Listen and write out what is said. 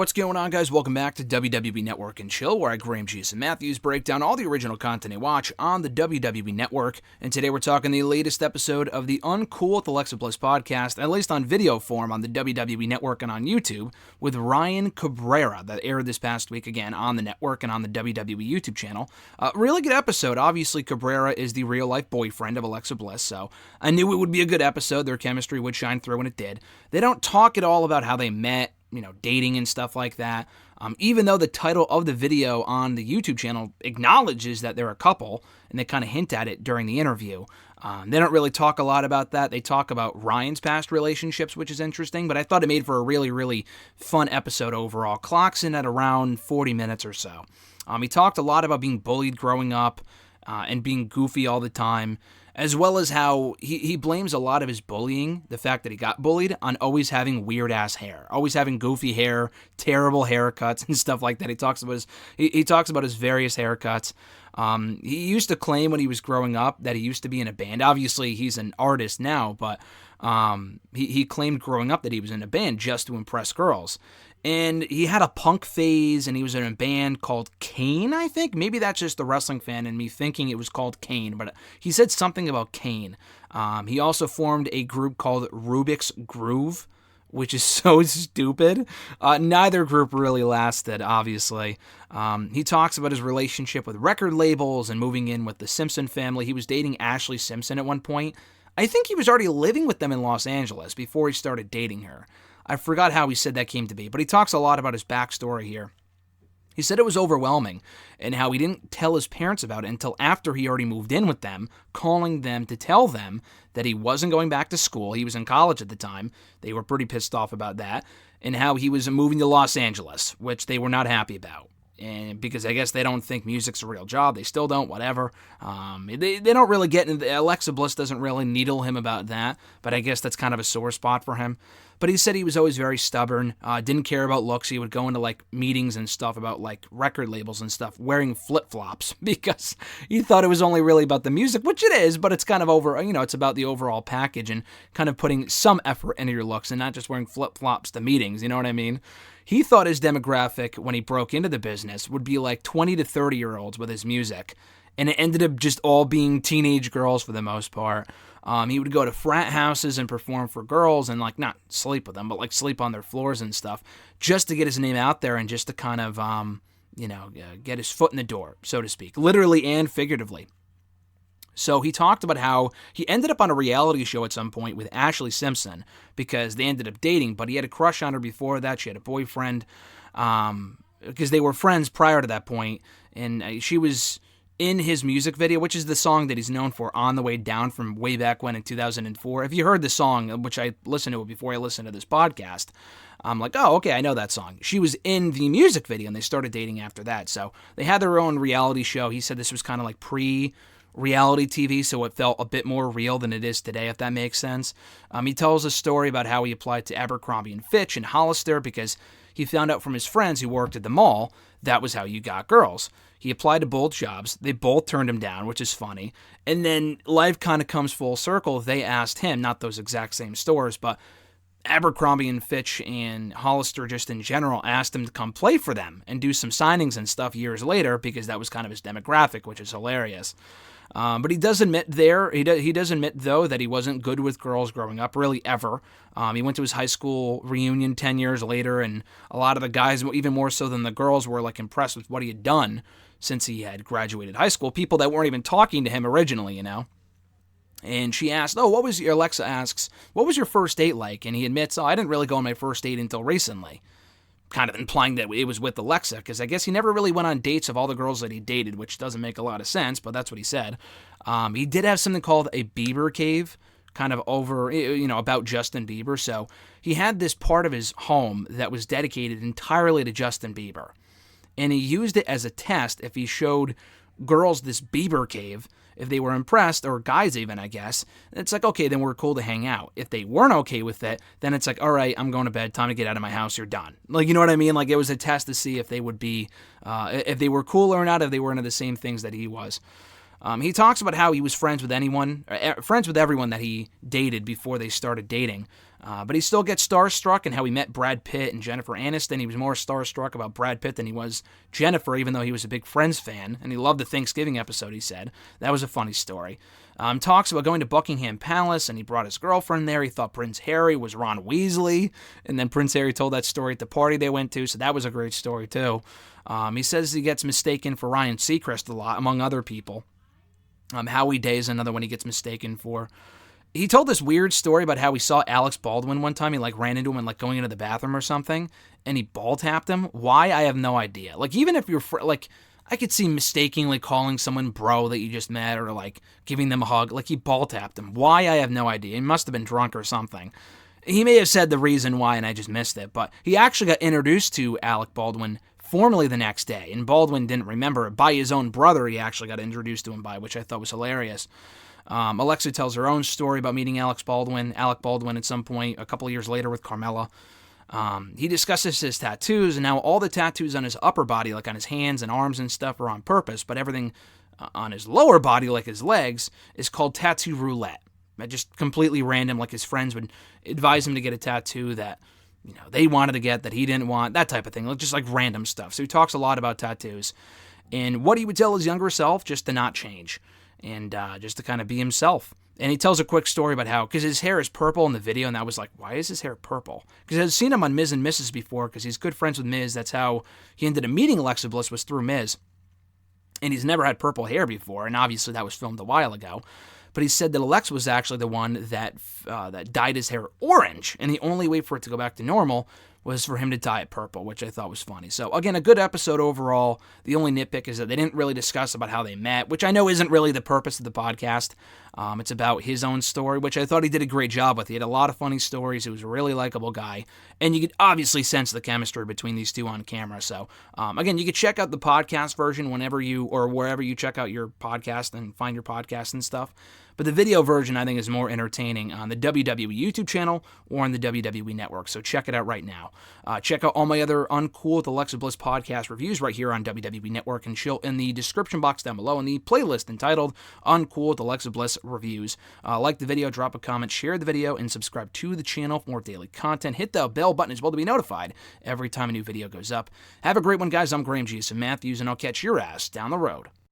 What's going on, guys? Welcome back to WWE Network and Chill, where I, Graham Jason Matthews, break down all the original content I watch on the WWE Network. And today we're talking the latest episode of the Uncool with Alexa Bliss podcast, at least on video form on the WWE Network and on YouTube, with Ryan Cabrera, that aired this past week again on the network and on the WWE YouTube channel. Really good episode. Obviously, Cabrera is the real-life boyfriend of Alexa Bliss, so I knew it would be a good episode. Their chemistry would shine through, and it did. They don't talk at all about how they met, dating and stuff like that. Even though the title of the video on the YouTube channel acknowledges that they're a couple, and they kind of hint at it during the interview. They don't really talk a lot about that. They talk about Ryan's past relationships, which is interesting, but I thought it made for a really, really fun episode overall. Clocks in at around 40 minutes or so. He talked a lot about being bullied growing up and being goofy all the time, as well as how he blames a lot of his bullying, the fact that he got bullied, on always having weird-ass hair, always having goofy hair, terrible haircuts, and stuff like that. He talks about his various haircuts. He used to claim when he was growing up that he used to be in a band. Obviously, he's an artist now, but he claimed growing up that he was in a band just to impress girls. And he had a punk phase, and he was in a band called Kane, I think. Maybe that's just the wrestling fan in me thinking it was called Kane, but he said something about Kane. He also formed a group called Rubik's Groove, which is so stupid. Neither group really lasted, obviously. He talks about his relationship with record labels and moving in with the Simpson family. He was dating Ashley Simpson at one point. I think he was already living with them in Los Angeles before he started dating her. I forgot how he said that came to be, but he talks a lot about his backstory here. He said it was overwhelming, and how he didn't tell his parents about it until after he already moved in with them, calling them to tell them that he wasn't going back to school. He was in college at the time. They were pretty pissed off about that, and how he was moving to Los Angeles, which they were not happy about. And because I guess they don't think music's a real job. They still don't, whatever. They don't really get into Alexa Bliss doesn't really needle him about that, but I guess that's kind of a sore spot for him. But he said he was always very stubborn, didn't care about looks. He would go into meetings and stuff about record labels and stuff wearing flip-flops because he thought it was only really about the music, which it is, but it's kind of it's about the overall package and kind of putting some effort into your looks and not just wearing flip-flops to meetings, you know what I mean? He thought his demographic when he broke into the business would be 20 to 30-year-olds with his music, and it ended up just all being teenage girls for the most part. He would go to frat houses and perform for girls and not sleep with them, but sleep on their floors and stuff, just to get his name out there and just to kind of, get his foot in the door, so to speak, literally and figuratively. So he talked about how he ended up on a reality show at some point with Ashley Simpson because they ended up dating, but he had a crush on her before that. She had a boyfriend because they were friends prior to that point, and she was in his music video, which is the song that he's known for, On the Way Down, from way back when in 2004. If you heard the song, which I listened to it before I listened to this podcast, I'm like, oh, okay, I know that song. She was in the music video, and they started dating after that. So they had their own reality show. He said this was kind of like pre-reality TV, so it felt a bit more real than it is today, if that makes sense. He tells a story about how he applied to Abercrombie & Fitch and Hollister because he found out from his friends who worked at the mall that was how you got girls. He applied to both jobs. They both turned him down, which is funny. And then life kind of comes full circle. They asked him, not those exact same stores, but Abercrombie & Fitch and Hollister just in general asked him to come play for them and do some signings and stuff years later because that was kind of his demographic, which is hilarious. But he does admit he does admit, though, that he wasn't good with girls growing up, really ever. He went to his high school reunion 10 years later, and a lot of the guys, even more so than the girls, were impressed with what he had done since he had graduated high school. People that weren't even talking to him originally, And she asked, Alexa asks, what was your first date like? And he admits, I didn't really go on my first date until recently. Kind of implying that it was with Alexa, because I guess he never really went on dates of all the girls that he dated, which doesn't make a lot of sense, but that's what he said. He did have something called a Bieber cave, kind of over, about Justin Bieber. So he had this part of his home that was dedicated entirely to Justin Bieber. And he used it as a test if he showed girls this Bieber cave, if they were impressed, or guys even, I guess, it's okay, then we're cool to hang out. If they weren't okay with it, then it's all right, I'm going to bed, time to get out of my house, you're done. You know what I mean? It was a test to see if they would be, if they were cool or not, if they were into the same things that he was. He talks about how he was friends with everyone that he dated before they started dating. But he still gets starstruck, and how he met Brad Pitt and Jennifer Aniston. He was more starstruck about Brad Pitt than he was Jennifer, even though he was a big Friends fan, and he loved the Thanksgiving episode, he said. That was a funny story. Talks about going to Buckingham Palace, and he brought his girlfriend there. He thought Prince Harry was Ron Weasley, and then Prince Harry told that story at the party they went to, so that was a great story too. He says he gets mistaken for Ryan Seacrest a lot, among other people. Howie Day is another one he gets mistaken for. He told this weird story about how he saw Alex Baldwin one time. He ran into him and going into the bathroom or something, and he ball tapped him. Why? I have no idea. Even if you're I could see mistakenly calling someone bro that you just met, or giving them a hug. He ball tapped him. Why? I have no idea. He must have been drunk or something. He may have said the reason why, and I just missed it. But he actually got introduced to Alec Baldwin formally the next day, and Baldwin didn't remember it. By his own brother, he actually got introduced to him by, which I thought was hilarious. Alexa tells her own story about meeting Alec Baldwin at some point a couple of years later with Carmella. He discusses his tattoos, and now all the tattoos on his upper body, on his hands and arms and stuff, are on purpose, but everything on his lower body, his legs, is called tattoo roulette. Just completely random, his friends would advise him to get a tattoo that they wanted to get that he didn't want, that type of thing, just random stuff. So he talks a lot about tattoos and what he would tell his younger self just to not change and just to kind of be himself. And he tells a quick story about how, because his hair is purple in the video, and that was why is his hair purple? Because I've seen him on Miz and Mrs. before, because he's good friends with Miz. That's how he ended up meeting Alexa Bliss, was through Miz. And he's never had purple hair before, and obviously that was filmed a while ago. But he said that Alexa was actually the one that dyed his hair orange, and the only way for it to go back to normal was for him to dye it purple, which I thought was funny. So, again, a good episode overall. The only nitpick is that they didn't really discuss about how they met, which I know isn't really the purpose of the podcast. It's about his own story, which I thought he did a great job with. He had a lot of funny stories. He was a really likable guy, and you could obviously sense the chemistry between these two on camera. So, again, you could check out the podcast version whenever you, or wherever you check out your podcast and find your podcast and stuff. But the video version, I think, is more entertaining on the WWE YouTube channel or on the WWE Network. So check it out right now. Check out all my other Uncool with Alexa Bliss podcast reviews right here on WWE Network and Chill in the description box down below in the playlist entitled Uncool with Alexa Bliss Reviews. Like the video, drop a comment, share the video, and subscribe to the channel for more daily content. Hit the bell button as well to be notified every time a new video goes up. Have a great one, guys. I'm Graham G. Matthews, and I'll catch your ass down the road.